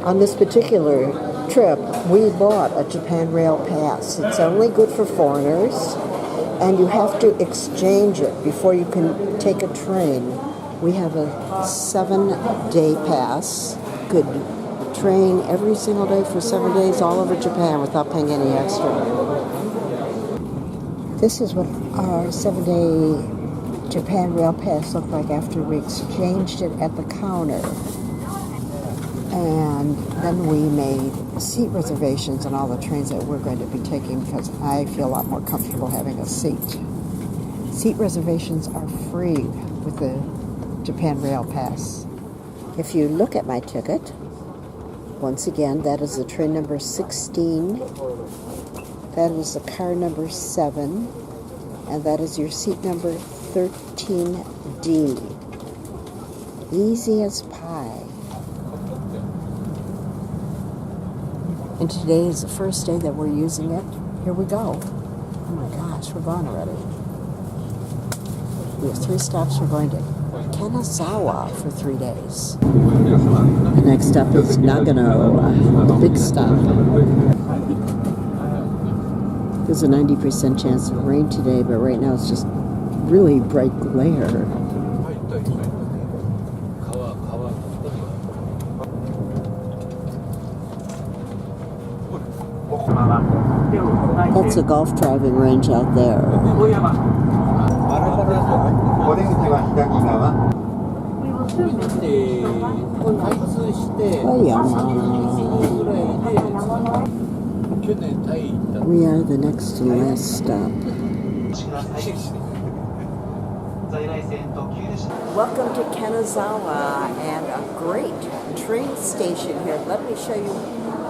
On this particular trip, we bought a Japan Rail Pass. It's only good for foreigners, and you have to exchange it before you can take a train. We have a 7-day pass. Could train every single day for 7 days all over Japan without paying any extra. This is what our 7-day Japan Rail Pass looked like after we exchanged it at the counter. And then we made seat reservations on all the trains that we're going to be taking because I feel a lot more comfortable having a seat. Seat reservations are free with the Japan Rail Pass. If you look at my ticket, once again, that is the train number 16, that is the car number 7, and that is your seat number 13D. Easy as pie. And today is the first day that we're using it. Here we go. Oh my gosh, we're gone already. We have 3 stops. We're going to Kanazawa for 3 days. The next stop is Nagano, the big stop. There's a 90% chance of rain today, but right now it's just really bright glare. That's a golf driving range out there. We are the next to last stop. Welcome to Kanazawa and a great train station here. Let me show you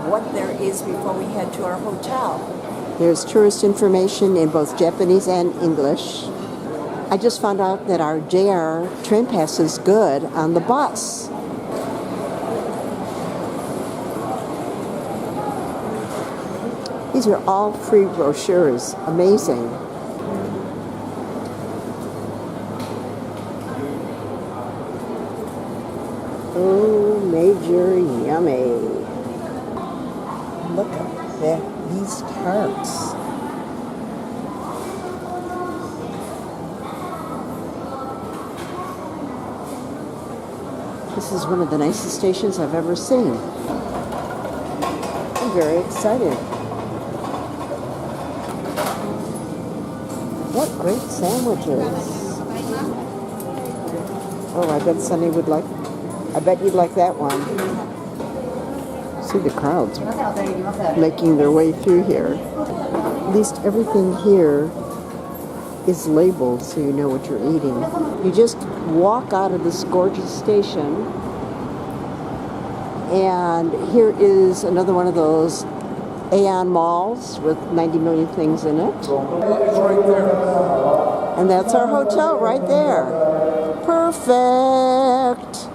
what there is before we head to our hotel. There's tourist information in both Japanese and English. I just found out that our JR train pass is good on the bus. These are all free brochures. Amazing. Oh, Major Yummy. Look at these tarts. This is one of the nicest stations I've ever seen. I'm very excited. What great sandwiches. Oh, I bet Sunny would like, I bet you'd like that one. See the crowds making their way through here. At least everything here is labeled so you know what you're eating. You just walk out of this gorgeous station, and here is another one of those Aeon malls with 90 million things in it. And that's our hotel right there. Perfect.